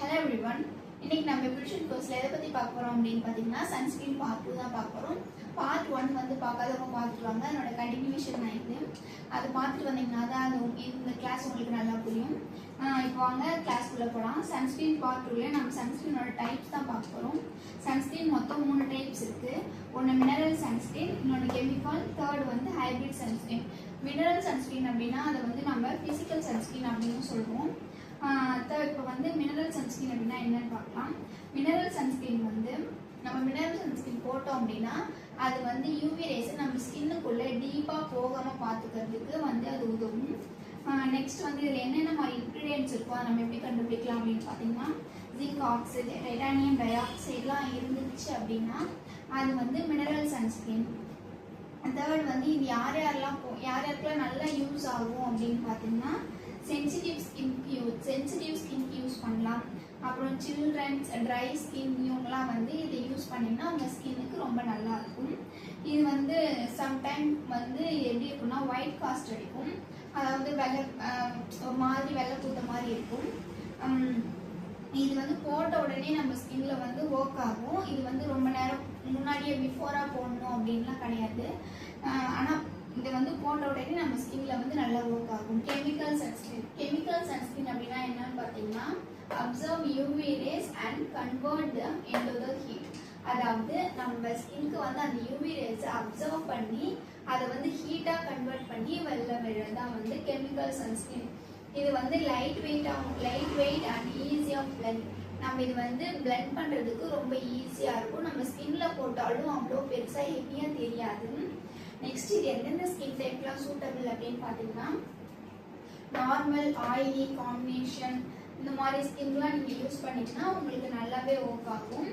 Hello everyone. இன்னைக்கு நம்ம beautician கோர்ஸ்ல எதை பத்தி பார்க்க போறோம் அப்படினு பாத்தீங்கன்னா சன்ஸ்கிரீன் பார்ட் 2 தான் பார்க்க போறோம். பார்ட் 1 வந்து பார்க்காதவங்க பார்த்துட்டு வாங்க. அதோட கண்டினியூஷன் நான் இது. அது பார்த்துட்டு வந்தீங்கன்னா தான் இந்த கிளாஸ் உங்களுக்கு நல்லா புரியும். இப்போ வாங்க கிளாஸ்க்குள்ள போலாம். சன்ஸ்கிரீன் பார்ட் 2ல நம்ம சன்ஸ்கிரீனோட டைப்ஸ் தான் பார்க்க போறோம். சன்ஸ்கிரீன் மொத்தம் 3 டைப்ஸ் இருக்கு. ஒன்னு மினரல் சன்ஸ்கிரீன், இன்னொன்னு கெமிக்கல், தேர்ட் வந்து ஹைபிரிட் சன்ஸ்கிரீன். மினரல் சன்ஸ்கிரீன் அப்படின்னா அதை வந்து நம்ம பிசிக்கல் சன்ஸ்கிரீன் அப்படின்னு சொல்லுவோம். இப்போ வந்து மினரல் சன்ஸ்கிரீன் அப்படின்னா என்னன்னு பார்க்கலாம். மினரல் சன்ஸ்கிரீன் வந்து நம்ம மினரல் சன்ஸ்கிரீன் போட்டோம் அப்படின்னா அது வந்து யூவி ரேஸ் நம்ம ஸ்கின்னுக்குள்ள டீப்பா போகாம பார்த்துக்கிறதுக்கு வந்து அது உதவும். நெக்ஸ்ட் வந்து இதில் என்னென்ன மாதிரி இன்க்ரீடியன்ட்ஸ் இருக்கோ அதை நம்ம எப்படி கண்டுபிடிக்கலாம் அப்படின்னு பார்த்தீங்கன்னா ஜிங்க் ஆக்சைடு, டைட்டானியம் டை ஆக்சைட்லாம் இருந்துச்சு அப்படின்னா அது வந்து மினரல் சன்ஸ்கிரீன். தேர்ட் வந்து இது யாருக்கெல்லாம் நல்லா யூஸ் ஆகும் அப்படின்னு பார்த்தீங்கன்னா சென்சிட்டிவ் ஸ்கின் யூஸ் பண்ணலாம். அப்புறம் சில்ட்ரன்ஸ், ட்ரை ஸ்கின் இவங்கெல்லாம் வந்து இதை யூஸ் பண்ணிங்கன்னா அவங்க ஸ்கின்னுக்கு ரொம்ப நல்லா இருக்கும். இது வந்து சம்டைம் வந்து எப்படி இருக்குன்னா ஒயிட் காஸ்ட் அடிக்கும், அதாவது ஒரு மாதிரி வெள்ளை பூத்த மாதிரி இருக்கும். இது வந்து போட்ட உடனே நம்ம ஸ்கின்ல வந்து ஒர்க் ஆகும். இது வந்து ரொம்ப நேரம் முன்னாடியே பிஃபோரா போடணும் அப்படின்லாம் கிடையாது. ஆனால் இது வந்து போட்ட உடனே நம்ம ஸ்கின்ல வந்து நல்லா ஒர்க் ஆகும். கெமிக்கல் சன்ஸ்கிரீன் அப்படின்னா என்னன்னு பார்த்தீங்கன்னா observe UV rays and convert them into the heat. அதாவது நம்ம ஸ்கின்க்கு வந்து அந்த யூவி ரேஸை அப்சர்வ் பண்ணி அதை வந்து ஹீட்டா கன்வெர்ட் பண்ணி வெளில விடுறதுதான் வந்து கெமிக்கல் சன்ஸ்கிரீன். இது வந்து light weight and easy of blend. நம்ம இது வந்து பிளெண்ட் பண்றதுக்கு ரொம்ப ஈஸியா இருக்கும். நம்ம ஸ்கின்ல போட்டாலும் அவ்வளோ பெருசா ஹெவியா தெரியாது. நெக்ஸ்ட் இது எந்தெந்த ஸ்கின் டைப்லாம் சூட்டபிள் அப்படின்னு பார்த்தீங்கன்னா நார்மல், ஆயிலி காம்பினேஷன் இந்த மாதிரி ஸ்கின்லாம் நீங்கள் யூஸ் பண்ணிங்கன்னா உங்களுக்கு நல்லாவே ஒர்க் ஆகும்.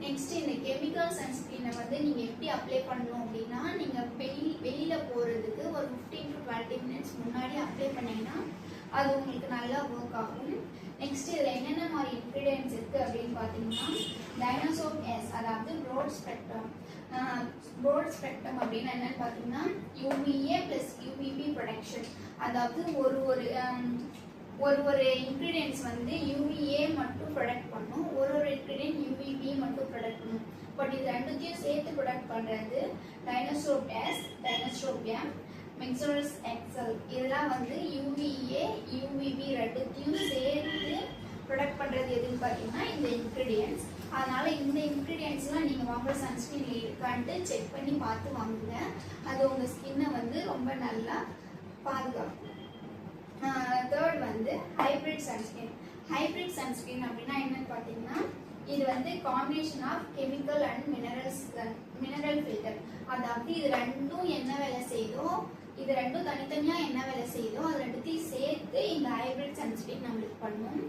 நெக்ஸ்ட் இந்த கெமிக்கல் சன்ஸ்கிரீனை வந்து நீங்கள் எப்படி அப்ளை பண்ணணும் அப்படின்னா நீங்கள் வெளியில் போகிறதுக்கு ஒரு 15 to 20 minutes முன்னாடி அப்ளை பண்ணிங்கன்னா அது உங்களுக்கு நல்லா ஒர்க் ஆகும். நெக்ஸ்ட் இதில் என்னென்ன மாதிரி இன்க்ரீடியன்ட்ஸ் இருக்குது அப்படின்னு பார்த்தீங்கன்னா டைனோசோப் எஸ், அதாவது ப்ரோட் ஸ்பெக்ட்ரம். ப்ரோட் ஸ்பெக்ட்ரம் அப்படின்னு என்னன்னு பார்த்தீங்கன்னா யூவிஏ ப்ளஸ் யூவிபி ப்ரொடெக்ஷன். அதாவது ஒரு இன்க்ரீடியன்ட்ஸ் வந்து யூவிஏ மட்டும் ப்ரொடக்ட் பண்ணும், ஒரு இன்க்ரீடியன்ட் யூவிபி மட்டும் ப்ரொடக்ட் பண்ணும். பட் இது ரெண்டுத்தையும் சேர்த்து ப்ரொடக்ட் பண்ணுறது டைனோசோப் எஸ், டைனோசோப் எம், மெக்ஸோரஸ் எக்ஸல். இதெல்லாம் வந்து யூவிஏ யூவிபி ரெண்டுத்தையும் சேர்த்து ப்ரொடக்ட் பண்ணுறது எதுன்னு பார்த்தீங்கன்னா இந்த இன்க்ரீடியன்ட்ஸ். அதனால இந்த இன்க்ரீடியன்ட்ஸ்லாம் நீங்கள் வாங்குற சன்ஸ்கிரீனில் இருக்கான்ட்டு செக் பண்ணி பார்த்து வாங்குங்க. அது உங்கள் ஸ்கின்னை வந்து ரொம்ப நல்லா பாதுகாக்கும். தேர்ட் வந்து ஹைபிரிட் சன்ஸ்கிரீன் அப்படின்னா என்னன்னு பார்த்தீங்கன்னா இது வந்து combination of chemical and mineral filter. அதாவது இது ரெண்டும் என்ன வேலை செய்தோ, இது ரெண்டும் தனித்தனியாக என்ன வேலை செய்தோ அது ரெண்டுத்தையும் சேர்த்து இந்த ஹைபிரிட் சன்ஸ்கிரீன் நம்மளுக்கு பண்ணும்.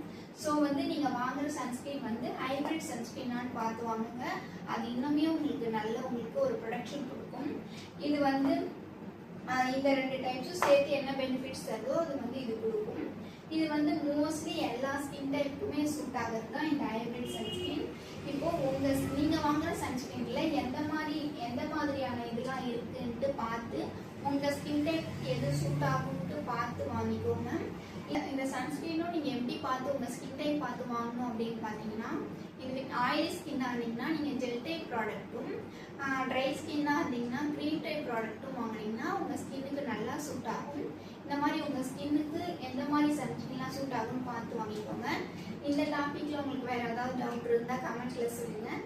ஸோ வந்து நீங்கள் வாங்குற சன்ஸ்கிரீன் வந்து ஹைபிரிட் சன்ஸ்கிரீனான்னு பார்த்து வாங்குங்க. அது இன்னுமே உங்களுக்கு ஒரு ப்ரொடக்ஷன் கொடுக்கும். இது வந்து இந்த 2 டைப்ஸும் சேர்த்து என்ன பெனிஃபிட்ஸ் தருதோ அது வந்து இது கொடுக்கும். இது வந்து மோஸ்ட்லி எல்லா ஸ்கின் டைப்புக்குமே சூட் ஆகிறது தான் இந்த ஹைபிரிட் சன்ஸ்கிரீன். இப்போ நீங்கள் வாங்குற சன்ஸ்கிரீன்ல எந்த மாதிரியான இதெல்லாம் இருக்குன்ட்டு பார்த்து உங்கள் ஸ்கின் டைப் எது சூட் ஆகும்ட்டு பார்த்து வாங்கிக்கோங்க. இந்த சன்ஸ்கிரீனும் நீங்கள் எப்படி பார்த்து உங்கள் ஸ்கின் டைப் பார்த்து வாங்கணும் அப்படின்னு பார்த்தீங்கன்னா இது ஆயிலி ஸ்கின்னாக இருந்தீங்கன்னா நீங்கள் ஜெல் டைப் ப்ராடக்ட்டும், ட்ரை ஸ்கின்னாக இருந்தீங்கன்னா க்ரீம் டைப் ப்ராடக்ட்டும் வாங்கினீங்கன்னா உங்கள் ஸ்கின்னுக்கு நல்லா சூட் ஆகும். இந்த மாதிரி உங்கள் ஸ்கின்னுக்கு எந்த மாதிரி சன்ஸ்கிரீன்லாம் சூட் ஆகும்னு பார்த்து வாங்கிக்கோங்க. இந்த டாப்பிக்கில் உங்களுக்கு வேறு ஏதாவது டவுட் இருந்தால் கமெண்ட்ஸில் சொல்லுங்கள்.